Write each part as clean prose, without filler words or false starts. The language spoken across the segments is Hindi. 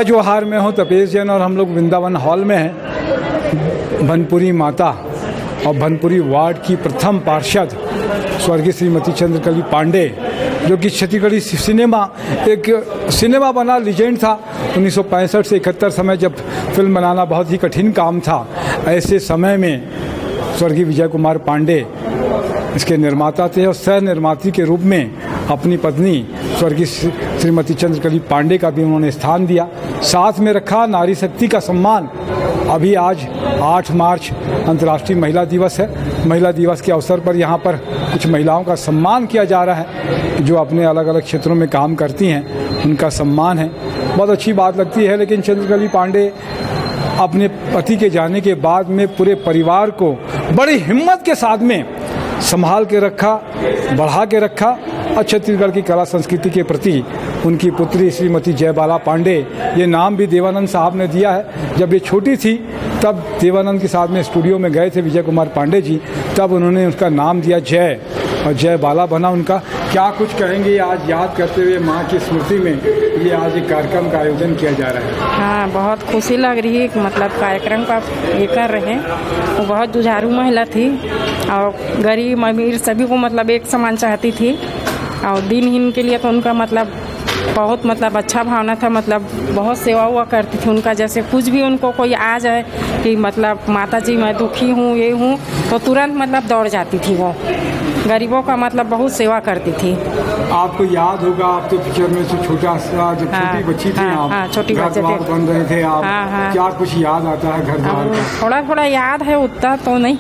जोहार में हूँ तपेश जैन और हम लोग वृंदावन हॉल में हैं। भनपुरी माता और भनपुरी वार्ड की प्रथम पार्षद स्वर्गीय श्रीमती चंद्रकली पांडे, जो कि छत्तीसगढ़ी सिनेमा एक सिनेमा बना लीजेंड था। 1965 से 71 समय जब फिल्म बनाना बहुत ही कठिन काम था, ऐसे समय में स्वर्गीय विजय कुमार पांडे इसके निर्माता थे और सह निर्माती के रूप में अपनी पत्नी स्वर्गीय श्रीमती चंद्रकली पांडे का भी उन्होंने स्थान दिया, साथ में रखा। नारी शक्ति का सम्मान अभी आज 8 मार्च अंतर्राष्ट्रीय महिला दिवस है। महिला दिवस के अवसर पर यहाँ पर कुछ महिलाओं का सम्मान किया जा रहा है जो अपने अलग अलग क्षेत्रों में काम करती हैं, उनका सम्मान है। बहुत अच्छी बात लगती है। लेकिन चंद्रकली पांडे अपने पति के जाने के बाद में पूरे परिवार को बड़ी हिम्मत के साथ में संभाल के रखा, बढ़ा के रखा और छत्तीसगढ़ की कला संस्कृति के प्रति उनकी पुत्री श्रीमती जयबाला पांडे, ये नाम भी देवानंद साहब ने दिया है। जब ये छोटी थी तब देवानंद के साथ में स्टूडियो में गए थे विजय कुमार पांडे जी, तब उन्होंने उसका नाम दिया जय और जयबाला बना उनका। क्या कुछ कहेंगे आज याद करते हुए माँ की स्मृति में ये आज एक कार्यक्रम का आयोजन किया जा रहा है? हाँ, बहुत खुशी लग रही है। मतलब कार्यक्रम का ये कर रहे हैं। वो बहुत जुझारू महिला थी और गरीब अमीर सभी को मतलब एक समान चाहती थी और दिनहीन के लिए तो उनका मतलब बहुत मतलब अच्छा भावना था। मतलब बहुत सेवा हुआ करती थी उनका। जैसे कुछ भी उनको कोई आ जाए कि मतलब माता जी मैं दुखी हूँ, ये हूँ, तो तुरंत मतलब दौड़ जाती थी। वो गरीबों का मतलब बहुत सेवा करती थी। आपको याद होगा, आप तो पिक्चर में से छोटा सा जब छोटी बच्ची थी, आप छोटी बच्ची घर बन रहे थे आप, क्या कुछ याद आता है घर द्वार का? थोड़ा थोड़ा याद है, उतना तो नहीं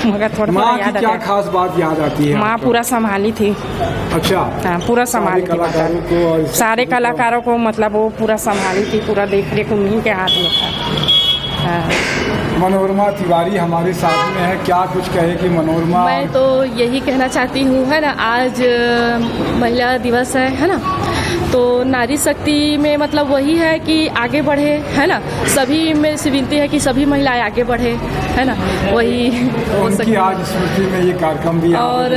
मगर थोड़ा थोड़ा याद आता है। क्या खास बात याद आती है? माँ पूरा संभाली थी। अच्छा, हाँ, पूरा संभाली थी। सारे कलाकारों को मतलब वो पूरा संभाली थी, पूरा देख रेख उन्हीं के हाथ में था। मनोरमा तिवारी हमारे साथ में है, क्या कुछ कहे कि मनोरमा? मैं तो यही कहना चाहती हूँ, है ना, आज महिला दिवस है ना, तो नारी शक्ति में मतलब वही है कि आगे बढ़े, है ना। सभी में से विनती है कि सभी महिलाएं आगे बढ़े, है ना, वही हो सके। आज स्मृति में ये कार्यक्रम भी और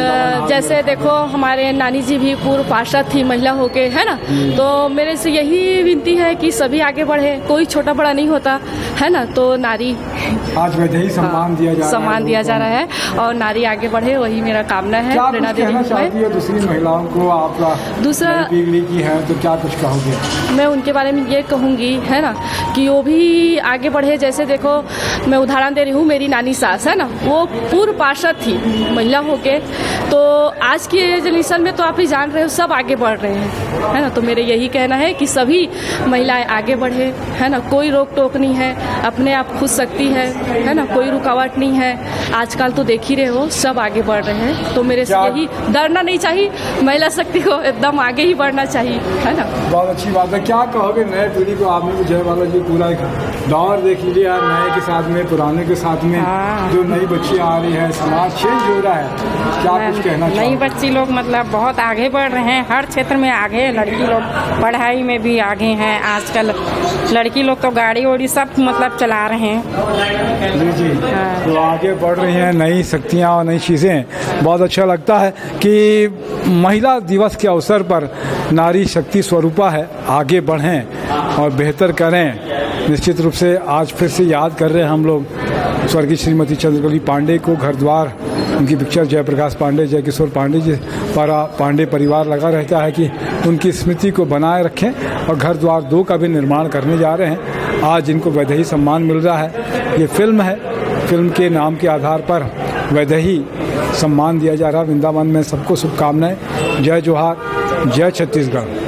जैसे देखो हमारे नानी जी भी पूर्व पार्षद थी महिला होके, है ना, तो मेरे से यही विनती है कि सभी आगे बढ़े, कोई छोटा बड़ा नहीं होता, है ना। तो नारी आज वैदेही सम्मान दिया जा रहा है और नारी आगे बढ़े, वही मेरा कामना है। प्रेरणा देना चाहती है दूसरी महिलाओं को आप? दूसरा की है तो क्या कुछ कहोगे? मैं उनके बारे में ये कहूँगी, है ना, कि वो भी आगे बढ़े। जैसे देखो मैं उदाहरण दे रही हूँ, मेरी नानी सास, है ना, वो पूर्व पार्षद थी महिला होके, तो आज की जनरेशन में तो आप ही जान रहे हो सब आगे बढ़ रहे हैं, है ना। तो मेरे यही कहना है कि सभी महिलाएं आगे बढ़े, है ना, कोई रोक टोक नहीं है, अपने आप खुद सकती है ना, कोई रुकावट नहीं है। आजकल तो देख ही रहे हो सब आगे बढ़ रहे हैं, तो मेरे से यही डरना नहीं चाहिए, महिला शक्ति को एकदम आगे ही बढ़ना चाहिए, है ना। बहुत अच्छी बात है। क्या कहोगे नए पीढ़ी को? आपने भी जयबाला जी पूरा एक दौर देख लिया, नए के साथ में पुराने के साथ में जो नई बच्ची आ रही है, समाज चेंज हो रहा है, क्या कुछ कहना चाहिए? नई बच्ची लोग मतलब बहुत आगे बढ़ रहे हैं, हर क्षेत्र में आगे। लड़की लोग पढ़ाई में भी आगे हैं। आजकल लड़की लोग तो गाड़ी वाड़ी सब मतलब चला रहे हैं। जी तो आगे बढ़ रही हैं नई शक्तियाँ और नई चीज़ें। बहुत अच्छा लगता है कि महिला दिवस के अवसर पर नारी शक्ति स्वरूपा है, आगे बढ़ें और बेहतर करें। निश्चित रूप से आज फिर से याद कर रहे हैं हम लोग स्वर्गीय श्रीमती चंद्रकली पांडे को। घर द्वार उनकी पिक्चर जयप्रकाश पांडे, जय किशोर पांडे जी पांडे परिवार लगा रहता है कि उनकी स्मृति को बनाए रखें और घर द्वार 2 का भी निर्माण करने जा रहे हैं। आज इनको वैदेही सम्मान मिल रहा है। ये फिल्म है, फिल्म के नाम के आधार पर वैदेही सम्मान दिया जा रहा है। वृंदावन में सबको शुभकामनाएं। जय जोहार, जय छत्तीसगढ़।